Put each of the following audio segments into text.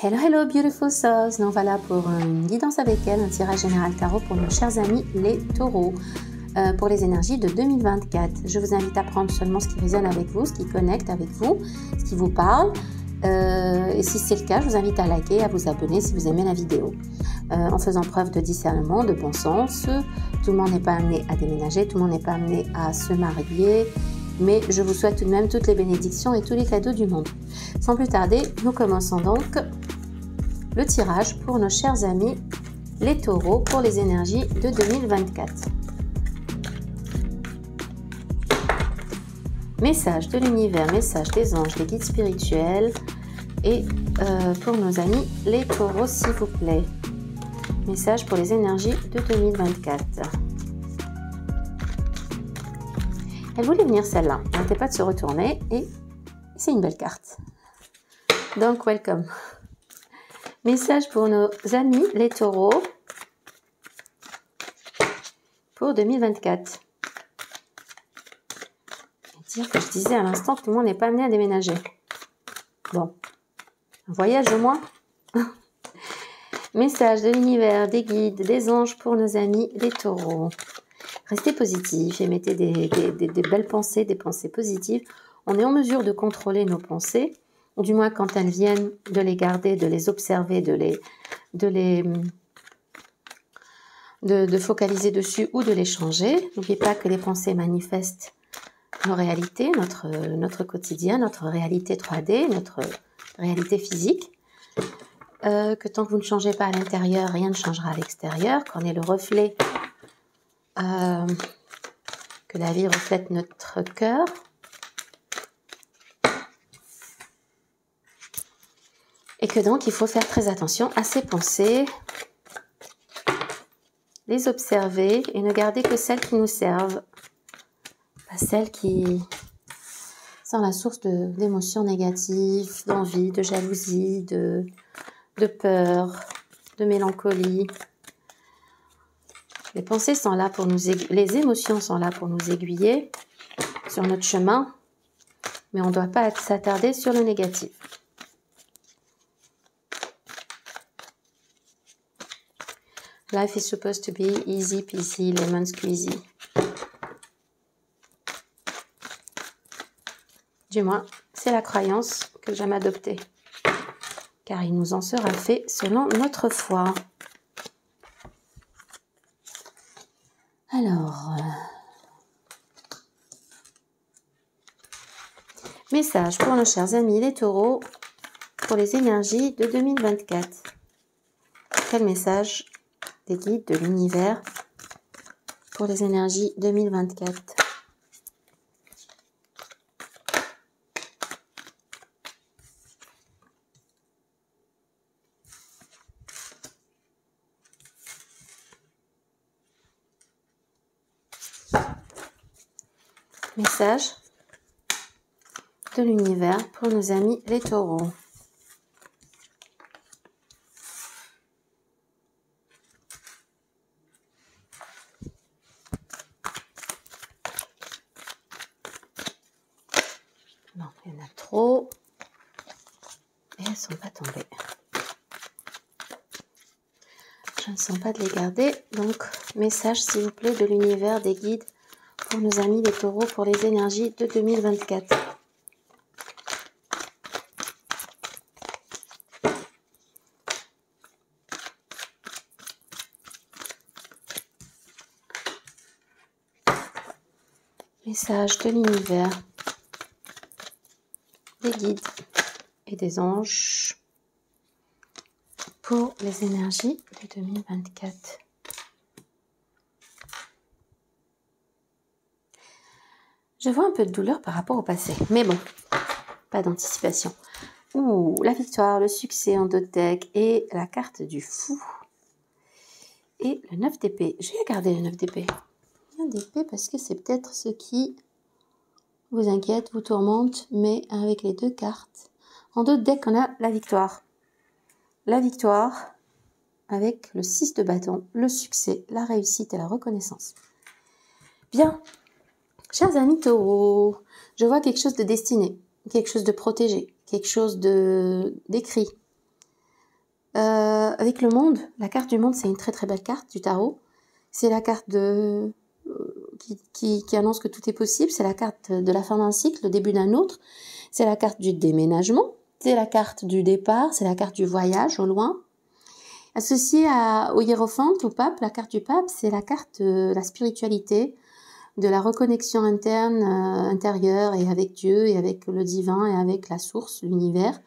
Hello, hello, beautiful souls. Nous voilà pour une guidance avec elle, un tirage général tarot pour nos chers amis les taureaux, pour les énergies de 2024. Je vous invite à prendre seulement ce qui résonne avec vous, ce qui connecte avec vous, ce qui vous parle. Et si c'est le cas, je vous invite à liker, à vous abonner si vous aimez la vidéo. En faisant preuve de discernement, de bon sens. Tout le monde n'est pas amené à déménager, tout le monde n'est pas amené à se marier. Mais je vous souhaite tout de même toutes les bénédictions et tous les cadeaux du monde. Sans plus tarder, nous commençons donc le tirage pour nos chers amis les taureaux pour les énergies de 2024. Message de l'univers, message des anges, des guides spirituels et pour nos amis les taureaux s'il vous plaît. Message pour les énergies de 2024. Elle voulait venir celle-là, n'arrêtez pas de se retourner et c'est une belle carte. Donc welcome. Message pour nos amis les taureaux pour 2024. Dire que je disais à l'instant que tout le monde n'est pas amené à déménager. Bon, un voyage au moins. Message de l'univers, des guides, des anges pour nos amis les taureaux. Restez positifs, émettez des belles pensées, des pensées positives. On est en mesure de contrôler nos pensées, ou du moins quand elles viennent, de les garder, de les observer, de focaliser dessus ou de les changer. N'oubliez pas que les pensées manifestent nos réalités, notre quotidien, notre réalité 3D, notre réalité physique. Que tant que vous ne changez pas à l'intérieur, rien ne changera à l'extérieur, qu'on est le reflet, que la vie reflète notre cœur. Et que donc il faut faire très attention à ses pensées, les observer et ne garder que celles qui nous servent, pas celles qui sont la source d'émotions négatives, d'envie, de jalousie, de peur, de mélancolie. Les pensées sont là pour nous aiguiller, les émotions sont là pour nous aiguiller sur notre chemin, mais on ne doit pas s'attarder sur le négatif. Life is supposed to be easy peasy, lemon squeezy. Du moins, c'est la croyance que j'aime adopter, car il nous en sera fait selon notre foi. Alors, message pour nos chers amis les taureaux pour les énergies de 2024. Quel message des guides de l'univers pour les énergies 2024? Message de l'univers pour nos amis les taureaux. Non, il y en a trop. Et elles ne sont pas tombées. Je ne sens pas de les garder. Donc, message s'il vous plaît de l'univers des guides pour nos amis les taureaux pour les énergies de 2024. Message de l'univers, des guides et des anges pour les énergies de 2024. Je vois un peu de douleur par rapport au passé, mais bon, pas d'anticipation. Ouh, la victoire, le succès en deux decks et la carte du fou. Et le 9 d'épée. Je vais garder le 9 d'épée. 9 d'épée parce que c'est peut-être ce qui vous inquiète, vous tourmente, mais avec les deux cartes. En deux decks, on a la victoire. La victoire avec le 6 de bâton, le succès, la réussite et la reconnaissance. Bien. Chers amis taureaux, je vois quelque chose de destiné, quelque chose de protégé, quelque chose d'écrit. Avec le monde, la carte du monde, c'est une très très belle carte du tarot. C'est la carte qui annonce que tout est possible. C'est la carte de la fin d'un cycle, le début d'un autre. C'est la carte du déménagement. C'est la carte du départ. C'est la carte du voyage au loin. Associée au hiérophante, au pape, la carte du pape, c'est la carte de la spiritualité, de la reconnexion interne, intérieure, et avec Dieu, et avec le divin, et avec la source, l'univers.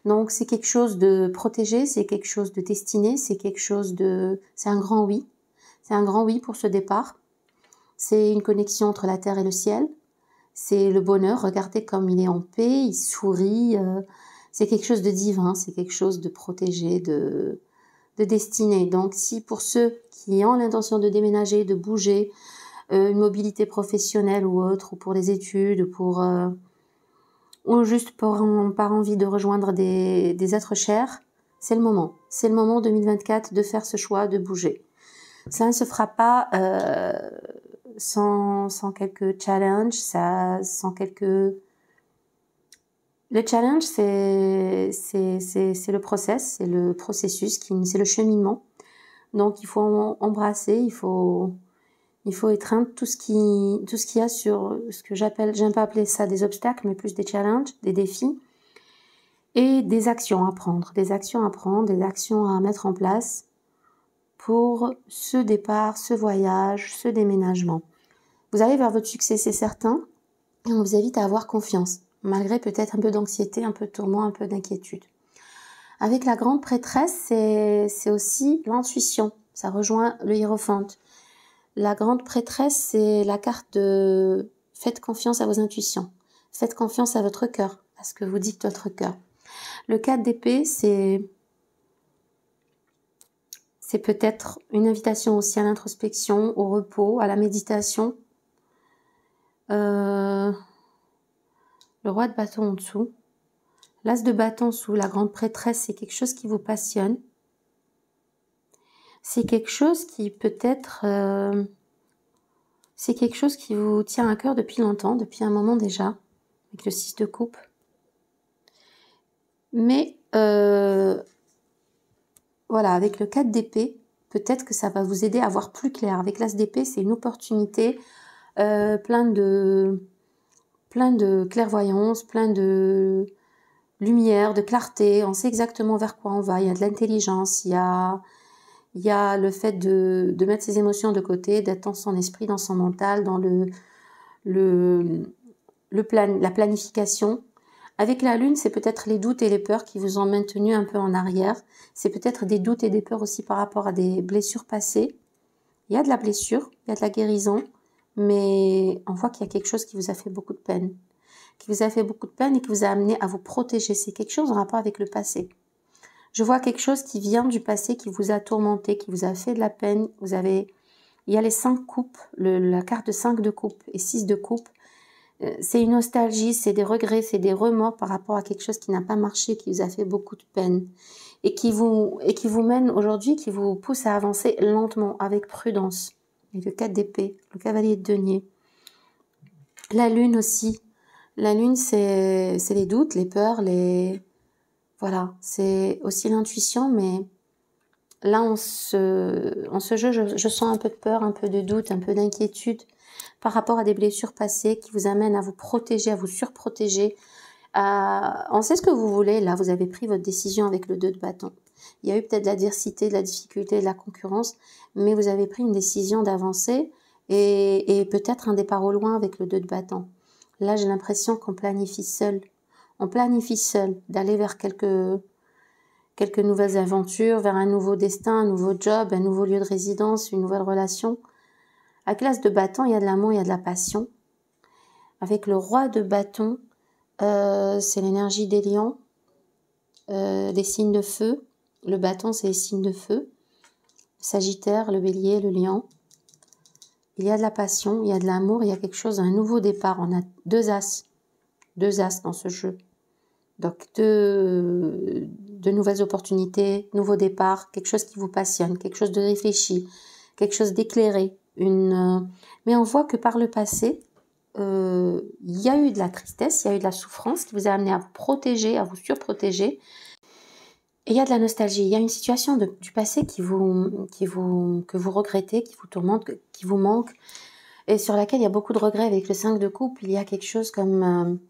Donc c'est quelque chose de protégé, c'est quelque chose de destiné, c'est un grand oui. C'est un grand oui pour ce départ. C'est une connexion entre la terre et le ciel. C'est le bonheur, regardez comme il est en paix, il sourit. C'est quelque chose de divin, c'est quelque chose de protégé, de destiné. Donc si pour ceux qui ont l'intention de déménager, de bouger, une mobilité professionnelle ou autre, ou pour des études, ou juste par envie de rejoindre des êtres chers, c'est le moment. C'est le moment 2024 de faire ce choix, de bouger. Ça ne se fera pas sans quelques challenges, Le challenge, c'est le process, c'est le processus, c'est le cheminement. Donc il faut embrasser, il faut étreindre tout ce qu'il y a sur ce que j'aime pas appeler ça des obstacles, mais plus des challenges, des défis, et des actions à prendre, des actions à mettre en place pour ce départ, ce voyage, ce déménagement. Vous allez vers votre succès, c'est certain, et on vous invite à avoir confiance, malgré peut-être un peu d'anxiété, un peu de tourment, un peu d'inquiétude. Avec la grande prêtresse, c'est aussi l'intuition, ça rejoint le hiérophante. La grande prêtresse, c'est la carte de « faites confiance à vos intuitions ». Faites confiance à votre cœur, à ce que vous dicte votre cœur. Le 4 d'épée, c'est peut-être une invitation aussi à l'introspection, au repos, à la méditation. Le roi de bâton en dessous. L'as de bâton sous la grande prêtresse, c'est quelque chose qui vous passionne. C'est quelque chose qui peut-être... c'est quelque chose qui vous tient à cœur depuis longtemps, depuis un moment déjà, avec le 6 de coupe. Mais voilà, avec le 4 d'épée, peut-être que ça va vous aider à voir plus clair. Avec l'as d'épée, c'est une opportunité, plein de clairvoyance, plein de lumière, de clarté. On sait exactement vers quoi on va. Il y a de l'intelligence, il y a le fait de mettre ses émotions de côté, d'être dans son esprit, dans son mental, dans la planification. Avec la lune, c'est peut-être les doutes et les peurs qui vous ont maintenu un peu en arrière. C'est peut-être des doutes et des peurs aussi par rapport à des blessures passées. Il y a de la blessure, il y a de la guérison, mais on voit qu'il y a quelque chose qui vous a fait beaucoup de peine. Et qui vous a amené à vous protéger. C'est quelque chose en rapport avec le passé. Je vois quelque chose qui vient du passé, qui vous a tourmenté, qui vous a fait de la peine. Il y a les 5 coupes, la carte de 5 de coupe et 6 de coupe. C'est une nostalgie, c'est des regrets, c'est des remords par rapport à quelque chose qui n'a pas marché, qui vous a fait beaucoup de peine. Et qui vous mène aujourd'hui, qui vous pousse à avancer lentement, avec prudence. Et le 4 d'épée, le cavalier de denier. La lune aussi. La lune, c'est les doutes, les peurs, Voilà, c'est aussi l'intuition, mais là, en ce jeu, je sens un peu de peur, un peu de doute, un peu d'inquiétude par rapport à des blessures passées qui vous amènent à vous protéger, à vous surprotéger. On sait ce que vous voulez, là, vous avez pris votre décision avec le 2 de bâton. Il y a eu peut-être de l'adversité, de la difficulté, de la concurrence, mais vous avez pris une décision d'avancer et peut-être un départ au loin avec le 2 de bâton. Là, j'ai l'impression qu'on planifie seul. On planifie seul d'aller vers quelques nouvelles aventures, vers un nouveau destin, un nouveau job, un nouveau lieu de résidence, une nouvelle relation. Avec l'as de bâton, il y a de l'amour, il y a de la passion. Avec le roi de bâton, c'est l'énergie des lions, des signes de feu. Le bâton, c'est les signes de feu. Le Sagittaire, le bélier, le lion. Il y a de la passion, il y a de l'amour, il y a quelque chose, un nouveau départ. On a 2 as dans ce jeu. Donc, de nouvelles opportunités, nouveau départ, quelque chose qui vous passionne, quelque chose de réfléchi, quelque chose d'éclairé. Mais on voit que par le passé, il y a eu de la tristesse, il y a eu de la souffrance qui vous a amené à vous protéger, à vous surprotéger. Et il y a de la nostalgie, il y a une situation du passé que vous regrettez, qui vous tourmente, qui vous manque, et sur laquelle il y a beaucoup de regrets. Avec le 5 de coupe, il y a quelque chose comme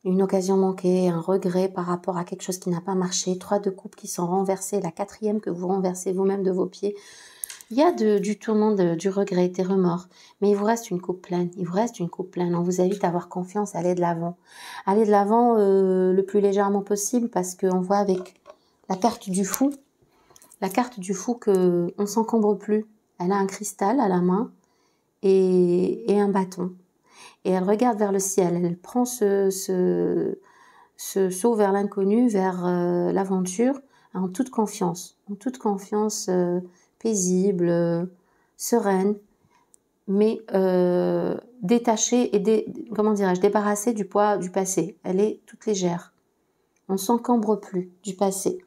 une occasion manquée, un regret par rapport à quelque chose qui n'a pas marché, 3 de coupe qui sont renversés, la 4e que vous renversez vous-même de vos pieds. Il y a du tourment, du regret, des remords, mais il vous reste une coupe pleine, il vous reste une coupe pleine. On vous invite à avoir confiance, à aller de l'avant. Aller de l'avant le plus légèrement possible, parce qu'on voit avec la carte du fou qu'on ne s'encombre plus. Elle a un cristal à la main et un bâton. Et elle regarde vers le ciel, elle prend ce saut vers l'inconnu, vers l'aventure, en toute confiance paisible, sereine, mais détachée et débarrassée du poids du passé. Elle est toute légère. On ne s'encombre plus du passé.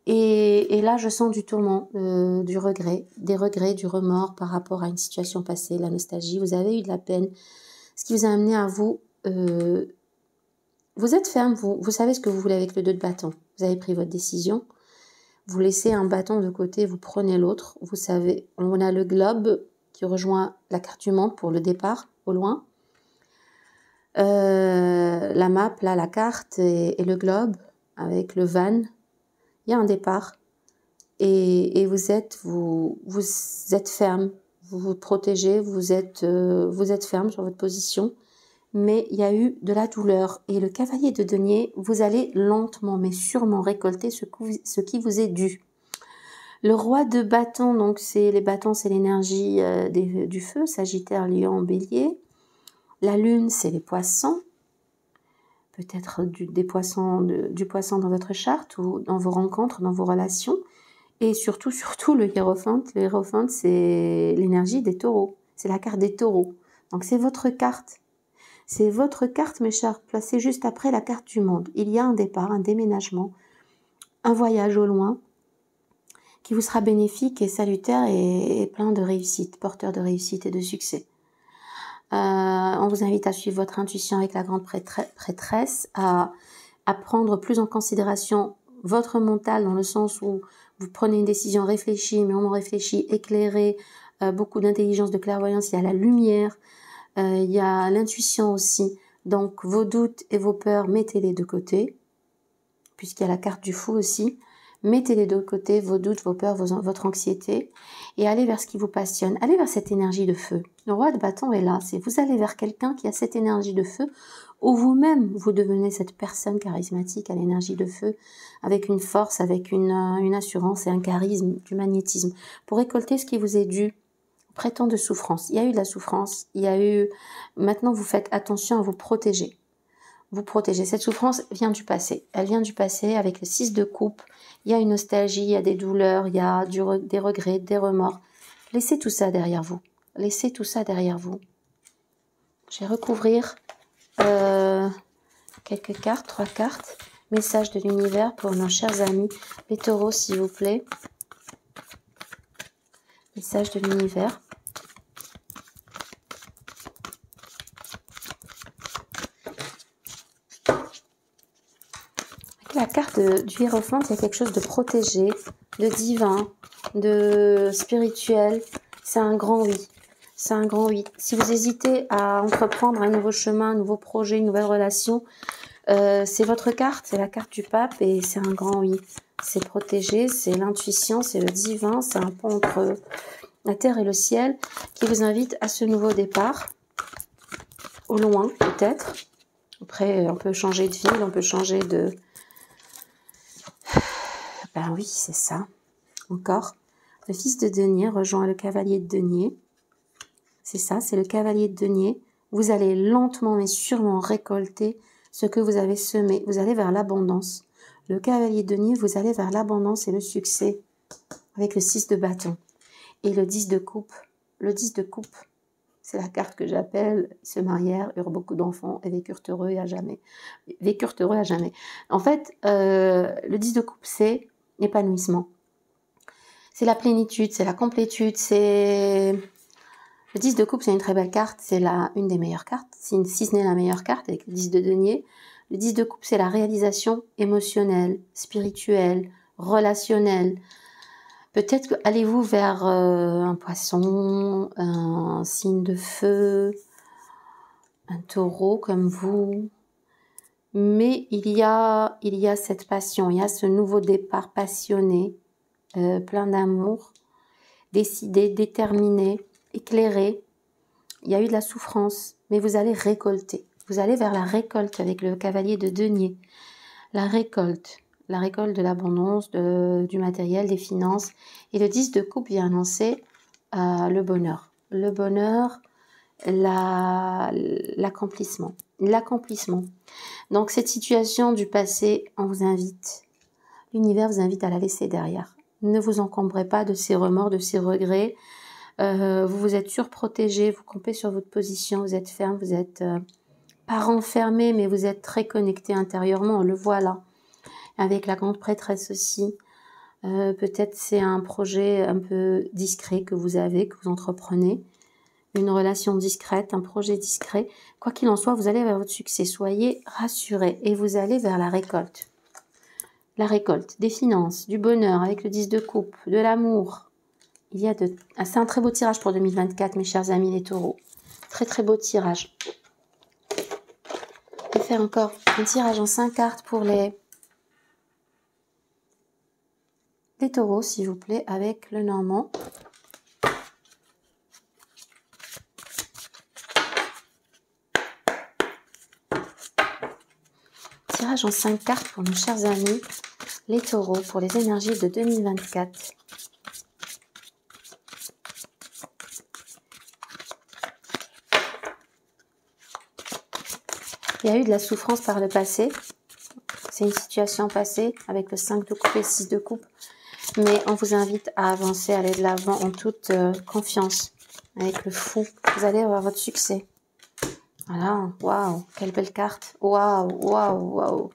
Et là, je sens du tourment, du regret, du remords par rapport à une situation passée, la nostalgie. Vous avez eu de la peine, ce qui vous a amené à vous... vous êtes ferme, vous savez ce que vous voulez avec le 2 de bâton. Vous avez pris votre décision. Vous laissez un bâton de côté, vous prenez l'autre. Vous savez, on a le globe qui rejoint la carte du monde pour le départ, au loin. La map, là, la carte et le globe avec le van. Il y a un départ et vous êtes ferme, vous vous protégez, vous êtes ferme sur votre position, mais il y a eu de la douleur. Et le cavalier de denier, vous allez lentement mais sûrement récolter ce qui vous est dû. Le roi de bâton, donc les bâtons, c'est l'énergie du feu, Sagittaire, Lion, Bélier. La lune, c'est les poissons. Peut-être du poisson dans votre charte ou dans vos rencontres, dans vos relations. Et surtout, le hiérophante. Le hiérophante, c'est l'énergie des taureaux. C'est la carte des taureaux. Donc, c'est votre carte. C'est votre carte, mes chers, placée juste après la carte du monde. Il y a un départ, un déménagement, un voyage au loin qui vous sera bénéfique et salutaire et plein de réussite, porteur de réussite et de succès. On vous invite à suivre votre intuition avec la grande prêtresse, à prendre plus en considération votre mental, dans le sens où vous prenez une décision réfléchie, mais on réfléchit, éclairée, beaucoup d'intelligence, de clairvoyance. Il y a la lumière, il y a l'intuition aussi. Donc vos doutes et vos peurs, mettez-les de côté, puisqu'il y a la carte du fou aussi. Mettez-les de côté, vos doutes, vos peurs, votre anxiété, et allez vers ce qui vous passionne. Allez vers cette énergie de feu. Le roi de bâton est là. C'est vous allez vers quelqu'un qui a cette énergie de feu, ou vous-même, vous devenez cette personne charismatique à l'énergie de feu, avec une force, avec une assurance et un charisme, du magnétisme, pour récolter ce qui vous est dû. Prétend de souffrance. Il y a eu de la souffrance. Maintenant, vous faites attention à vous protéger. Vous protéger. Cette souffrance vient du passé. Elle vient du passé avec le 6 de coupe. Il y a une nostalgie, il y a des douleurs, il y a des regrets, des remords. Laissez tout ça derrière vous. Laissez tout ça derrière vous. Je vais recouvrir quelques cartes, 3 cartes. Message de l'univers pour nos chers amis. Les taureaux, s'il vous plaît. Message de l'univers. La carte du hiérophante, il y a quelque chose de protégé, de divin, de spirituel. C'est un grand oui. C'est un grand oui. Si vous hésitez à entreprendre un nouveau chemin, un nouveau projet, une nouvelle relation, c'est votre carte, c'est la carte du pape et c'est un grand oui. C'est protégé, c'est l'intuition, c'est le divin, c'est un pont entre la terre et le ciel qui vous invite à ce nouveau départ, au loin peut-être. Après, on peut changer de ville, on peut changer de... Ben oui, c'est ça. Encore. Le fils de denier rejoint le cavalier de denier. C'est ça, c'est le cavalier de denier. Vous allez lentement mais sûrement récolter ce que vous avez semé. Vous allez vers l'abondance. Le cavalier de denier, vous allez vers l'abondance et le succès. Avec le 6 de bâton. Et le 10 de coupe. Le 10 de coupe, c'est la carte que j'appelle « Ils se marièrent, eurent beaucoup d'enfants et vécurent heureux et à jamais ». Vécurent heureux à jamais. En fait, le 10 de coupe, c'est l'épanouissement. C'est la plénitude, c'est la complétude, c'est... Le 10 de coupe, c'est une très belle carte, c'est une des meilleures cartes, si ce n'est la meilleure carte avec le 10 de denier. Le 10 de coupe, c'est la réalisation émotionnelle, spirituelle, relationnelle. Peut-être que allez-vous vers un poisson, un signe de feu, un taureau comme vous. Mais il y a cette passion, il y a ce nouveau départ passionné, plein d'amour, décidé, déterminé, éclairé. Il y a eu de la souffrance, mais vous allez récolter. Vous allez vers la récolte avec le cavalier de denier. La récolte de l'abondance, du matériel, des finances. Et le 10 de coupe vient annoncer le bonheur. Le bonheur, l'accomplissement. L'accomplissement. Donc cette situation du passé, on vous invite, l'univers vous invite à la laisser derrière. Ne vous encombrez pas de ces remords, de ces regrets. Vous vous êtes surprotégé, vous campez sur votre position, vous êtes ferme, vous êtes pas renfermé, mais vous êtes très connecté intérieurement, on le voit là. Avec la grande prêtresse aussi. Peut-être c'est un projet un peu discret que vous avez, que vous entreprenez. Une relation discrète, un projet discret. Quoi qu'il en soit, vous allez vers votre succès. Soyez rassurés et vous allez vers la récolte. La récolte des finances, du bonheur avec le 10 de coupe, de l'amour. C'est un très beau tirage pour 2024, mes chers amis les taureaux. Très très beau tirage. Je vais faire encore un tirage en 5 cartes pour les taureaux, s'il vous plaît, avec le normand. Tirage en 5 cartes pour nos chers amis les taureaux, pour les énergies de 2024. Il y a eu de la souffrance par le passé. C'est une situation passée avec le 5 de coupe et le 6 de coupe. Mais on vous invite à avancer, à aller de l'avant en toute confiance. Avec le fou, vous allez avoir votre succès. Voilà, waouh, quelle belle carte. Waouh, waouh, waouh.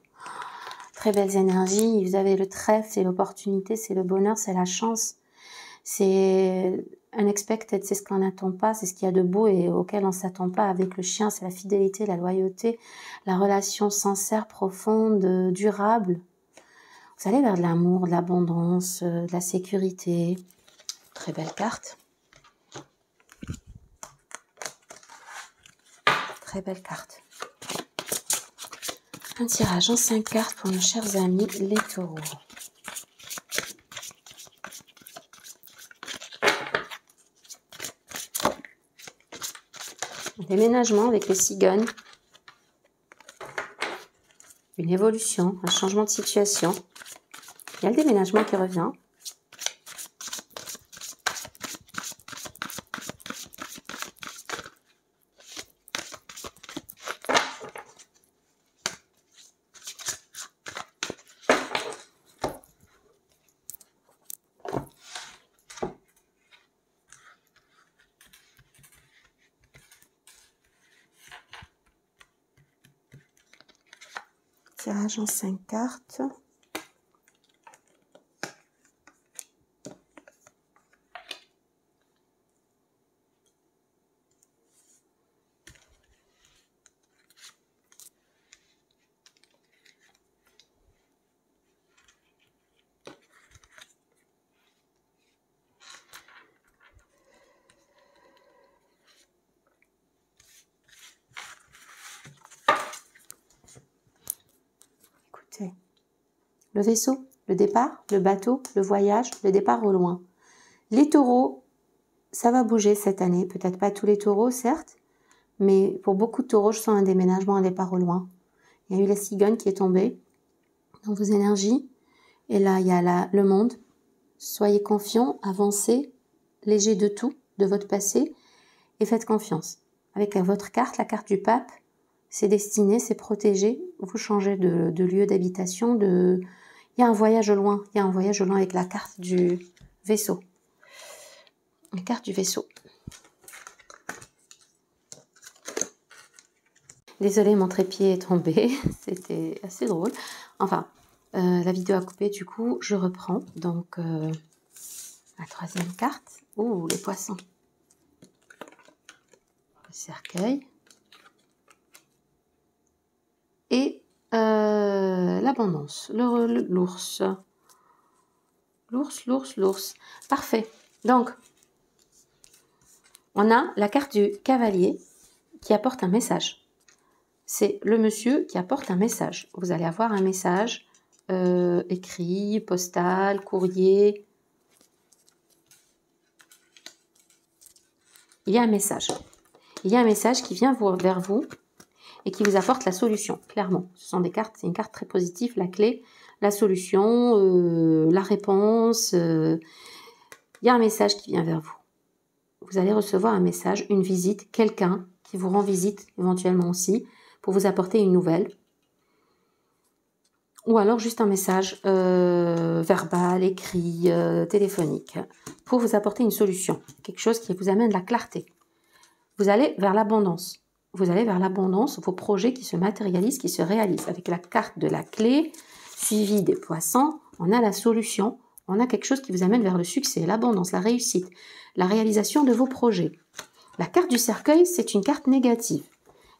Très belles énergies. Vous avez le trèfle, c'est l'opportunité, c'est le bonheur, c'est la chance. C'est unexpected, c'est ce qu'on n'attend pas, c'est ce qu'il y a de beau et auquel on ne s'attend pas. Avec le chien, c'est la fidélité, la loyauté, la relation sincère, profonde, durable. Vous allez vers de l'amour, de l'abondance, de la sécurité. Très belle carte. Très belle carte. Un tirage en 5 cartes pour nos chers amis les taureaux. Un déménagement avec les cigognes. Une évolution, un changement de situation. Il y a le déménagement qui revient. Tirage en 5 cartes. Le vaisseau, le départ, le bateau, le voyage, le départ au loin. Les taureaux, ça va bouger cette année. Peut-être pas tous les taureaux, certes, mais pour beaucoup de taureaux, je sens un déménagement, un départ au loin. Il y a eu la cigogne qui est tombée dans vos énergies. Et là, il y a le monde. Soyez confiants, avancez, léger de tout, de votre passé, et faites confiance. Avec votre carte, la carte du pape, c'est destiné, c'est protégé. Vous changez de lieu d'habitation. Il y a un voyage au loin. Il y a un voyage au loin avec la carte du vaisseau. La carte du vaisseau. Désolée, mon trépied est tombé. C'était assez drôle. Enfin, la vidéo a coupé. Du coup, je reprends. Donc, la troisième carte. Ouh, les poissons. Le cercueil. Et L'abondance, l'ours. L'ours. Parfait. Donc, on a la carte du cavalier qui apporte un message. C'est le monsieur qui apporte un message. Vous allez avoir un message écrit, postal, courrier. Il y a un message. Il y a un message qui vient vers vous et qui vous apporte la solution, clairement. Ce sont des cartes, c'est une carte très positive, la clé, la solution, la réponse. Il y a un message qui vient vers vous. Vous allez recevoir un message, une visite, quelqu'un qui vous rend visite éventuellement aussi, pour vous apporter une nouvelle. Ou alors juste un message verbal, écrit, téléphonique, pour vous apporter une solution, quelque chose qui vous amène la clarté. Vous allez vers l'abondance. Vous allez vers l'abondance, vos projets qui se matérialisent, qui se réalisent. Avec la carte de la clé, suivie des poissons, on a la solution, on a quelque chose qui vous amène vers le succès, l'abondance, la réussite, la réalisation de vos projets. La carte du cercueil, c'est une carte négative.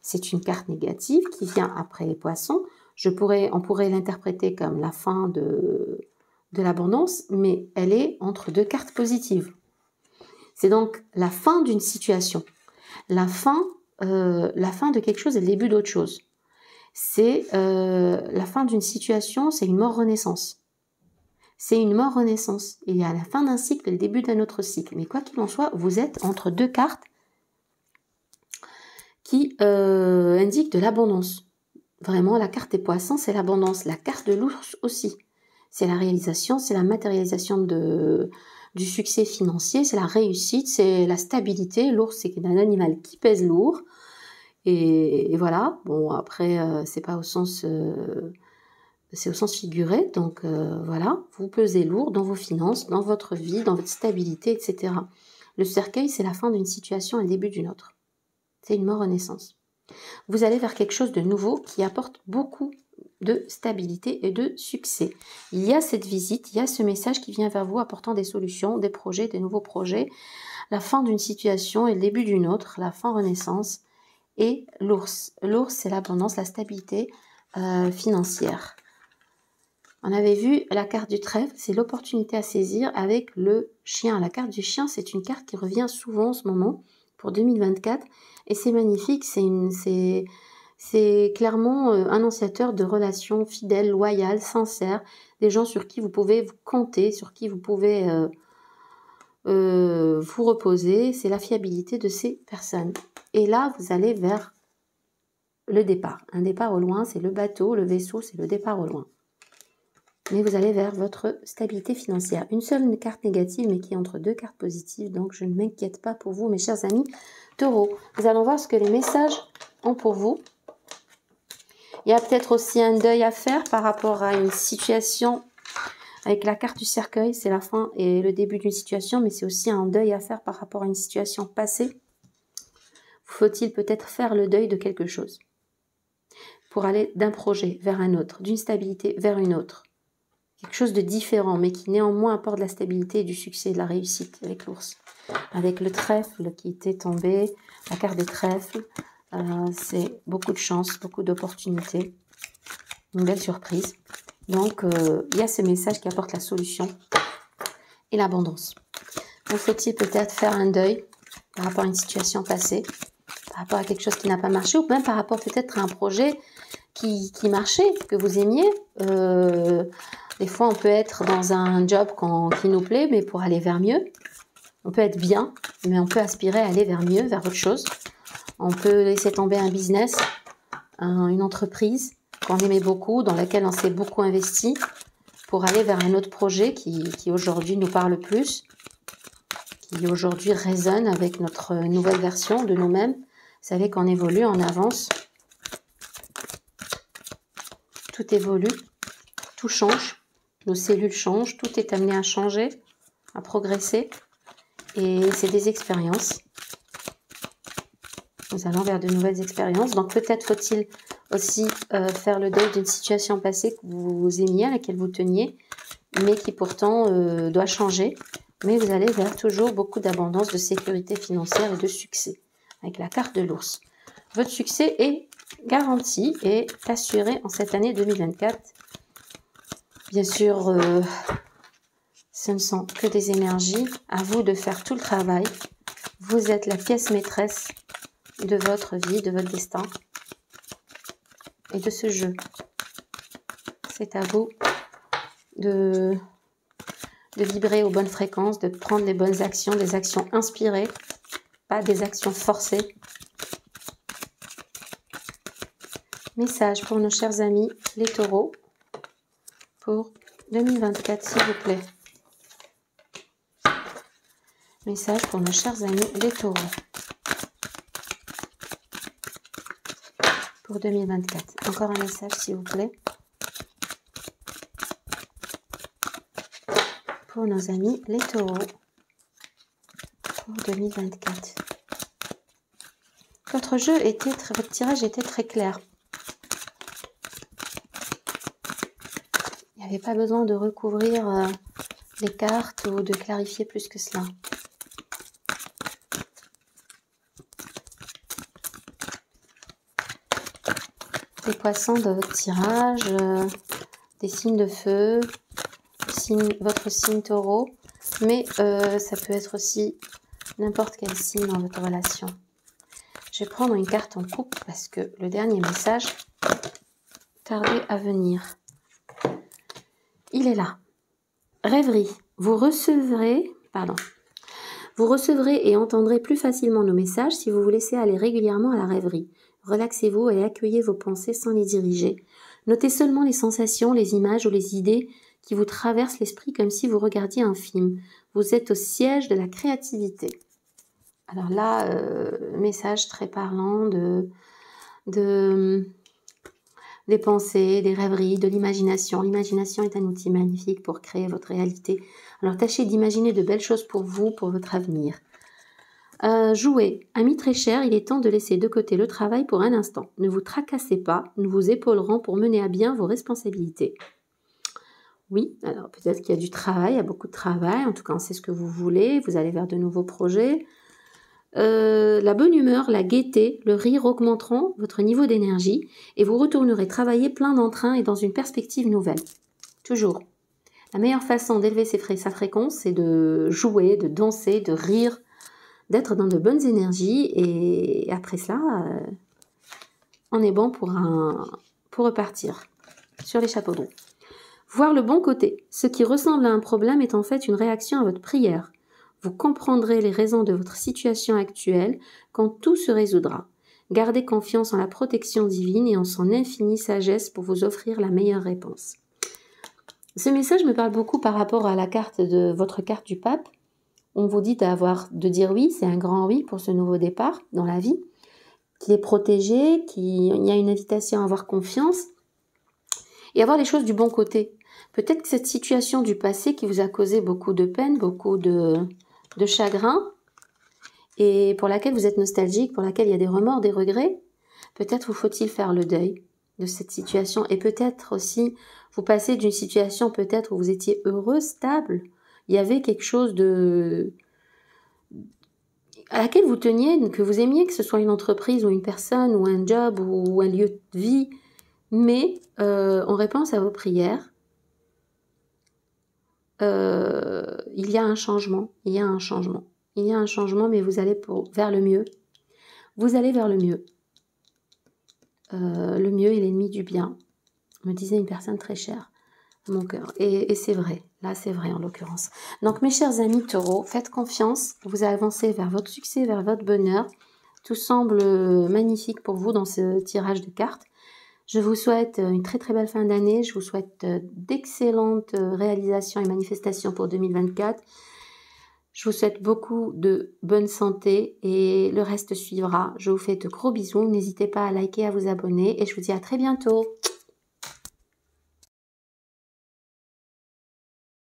C'est une carte négative qui vient après les poissons. On pourrait l'interpréter comme la fin de l'abondance, mais elle est entre deux cartes positives. C'est donc la fin d'une situation. La fin de quelque chose et le début d'autre chose. C'est la fin d'une situation, c'est une mort-renaissance. C'est une mort-renaissance. Il y a la fin d'un cycle et le début d'un autre cycle. Mais quoi qu'il en soit, vous êtes entre deux cartes qui indiquent de l'abondance. Vraiment, la carte des poissons, c'est l'abondance. La carte de l'ours aussi. C'est la réalisation, c'est la matérialisation du succès financier, c'est la réussite, c'est la stabilité. L'ours, c'est un animal qui pèse lourd. Et voilà. Bon, après, c'est pas au sens... c'est au sens figuré. Donc, voilà. Vous pesez lourd dans vos finances, dans votre vie, dans votre stabilité, etc. Le cercueil, c'est la fin d'une situation et le début d'une autre. C'est une mort-renaissance. Vous allez vers quelque chose de nouveau qui apporte beaucoup de stabilité et de succès. Il y a cette visite, il y a ce message qui vient vers vous apportant des solutions, des projets, des nouveaux projets, la fin d'une situation et le début d'une autre, la fin renaissance. Et l'ours. L'ours, c'est l'abondance, la stabilité financière. On avait vu la carte du trèfle, c'est l'opportunité à saisir avec le chien. La carte du chien, c'est une carte qui revient souvent en ce moment pour 2024 et c'est magnifique, c'est clairement annonciateur de relations fidèles, loyales, sincères, des gens sur qui vous pouvez vous compter, sur qui vous pouvez vous reposer, c'est la fiabilité de ces personnes. Et là, vous allez vers le départ. Un départ au loin, c'est le bateau, le vaisseau, c'est le départ au loin. Mais vous allez vers votre stabilité financière. Une seule carte négative, mais qui est entre deux cartes positives. Donc, je ne m'inquiète pas pour vous, mes chers amis taureaux. Nous allons voir ce que les messages ont pour vous. Il y a peut-être aussi un deuil à faire par rapport à une situation. Avec la carte du cercueil, c'est la fin et le début d'une situation, mais c'est aussi un deuil à faire par rapport à une situation passée. Faut-il peut-être faire le deuil de quelque chose pour aller d'un projet vers un autre, d'une stabilité vers une autre. Quelque chose de différent, mais qui néanmoins apporte de la stabilité et du succès, de la réussite avec l'ours. Avec le trèfle qui était tombé, la carte des trèfles, c'est beaucoup de chance, beaucoup d'opportunités, une belle surprise. Donc, il y a ce message qui apporte la solution et l'abondance. Donc, faut-il peut-être faire un deuil par rapport à une situation passée, par rapport à quelque chose qui n'a pas marché, ou même par rapport peut-être à un projet qui marchait, que vous aimiez. Des fois, on peut être dans un job qui nous plaît, mais pour aller vers mieux. On peut être bien, mais on peut aspirer à aller vers mieux, vers autre chose. On peut laisser tomber un business, une entreprise qu'on aimait beaucoup, dans laquelle on s'est beaucoup investi, pour aller vers un autre projet qui aujourd'hui nous parle plus, qui aujourd'hui résonne avec notre nouvelle version de nous-mêmes. Vous savez qu'on évolue, on avance. Tout évolue, tout change, nos cellules changent, tout est amené à changer, à progresser. Et c'est des expériences. Nous allons vers de nouvelles expériences. Donc peut-être faut-il aussi faire le deuil d'une situation passée que vous aimiez, à laquelle vous teniez, mais qui pourtant doit changer. Mais vous allez vers toujours beaucoup d'abondance, de sécurité financière et de succès, avec la carte de l'ours. Votre succès est garantie et assurée en cette année 2024. Bien sûr, ce ne sont que des énergies. À vous de faire tout le travail. Vous êtes la pièce maîtresse de votre vie, de votre destin et de ce jeu. C'est à vous de vibrer aux bonnes fréquences, de prendre les bonnes actions, des actions inspirées, pas des actions forcées. Message pour nos chers amis, les taureaux, pour 2024, s'il vous plaît. Message pour nos chers amis, les taureaux, pour 2024. Encore un message, s'il vous plaît. Pour nos amis, les taureaux, pour 2024. Votre tirage était très clair. Il n'y avait pas besoin de recouvrir les cartes ou de clarifier plus que cela. Les poissons de votre tirage, des signes de feu, votre signe taureau, mais ça peut être aussi n'importe quel signe dans votre relation. Je vais prendre une carte en couple parce que le dernier message tardait à venir. Il est là. Rêverie. Vous recevrez et entendrez plus facilement nos messages si vous vous laissez aller régulièrement à la rêverie. Relaxez-vous et accueillez vos pensées sans les diriger. Notez seulement les sensations, les images ou les idées qui vous traversent l'esprit comme si vous regardiez un film. Vous êtes au siège de la créativité. Alors là, message très parlant des pensées, des rêveries, de l'imagination. L'imagination est un outil magnifique pour créer votre réalité. Alors tâchez d'imaginer de belles choses pour vous, pour votre avenir. Jouez. Ami très cher, il est temps de laisser de côté le travail pour un instant. Ne vous tracassez pas, nous vous épaulerons pour mener à bien vos responsabilités. Oui, alors peut-être qu'il y a du travail, il y a beaucoup de travail, en tout cas on sait ce que vous voulez, vous allez vers de nouveaux projets. La bonne humeur, la gaieté, le rire augmenteront votre niveau d'énergie et vous retournerez travailler plein d'entrain et dans une perspective nouvelle. Toujours. La meilleure façon d'élever sa fréquence, c'est de jouer, de danser, de rire, d'être dans de bonnes énergies et après cela, on est bon pour repartir sur les chapeaux de roue. Voir le bon côté. Ce qui ressemble à un problème est en fait une réaction à votre prière. Vous comprendrez les raisons de votre situation actuelle quand tout se résoudra. Gardez confiance en la protection divine et en son infinie sagesse pour vous offrir la meilleure réponse. Ce message me parle beaucoup par rapport à la carte de votre carte du pape. On vous dit de dire oui, c'est un grand oui pour ce nouveau départ dans la vie, qui est protégé, il y a une invitation à avoir confiance et à voir les choses du bon côté. Peut-être que cette situation du passé qui vous a causé beaucoup de peine, beaucoup de chagrin, et pour laquelle vous êtes nostalgique, pour laquelle il y a des remords, des regrets, peut-être vous faut-il faire le deuil de cette situation. Et peut-être aussi, vous passez d'une situation peut-être où vous étiez heureux, stable, il y avait quelque chose à laquelle vous teniez, que vous aimiez, que ce soit une entreprise ou une personne ou un job ou un lieu de vie, mais en réponse à vos prières, il y a un changement, mais vous allez vers le mieux. Vous allez vers le mieux. Le mieux est l'ennemi du bien, me disait une personne très chère à mon cœur. Et c'est vrai, là c'est vrai en l'occurrence. Donc mes chers amis taureaux, faites confiance, vous avancez vers votre succès, vers votre bonheur. Tout semble magnifique pour vous dans ce tirage de cartes. Je vous souhaite une très très belle fin d'année, je vous souhaite d'excellentes réalisations et manifestations pour 2024. Je vous souhaite beaucoup de bonne santé et le reste suivra. Je vous fais de gros bisous, n'hésitez pas à liker, à vous abonner et je vous dis à très bientôt.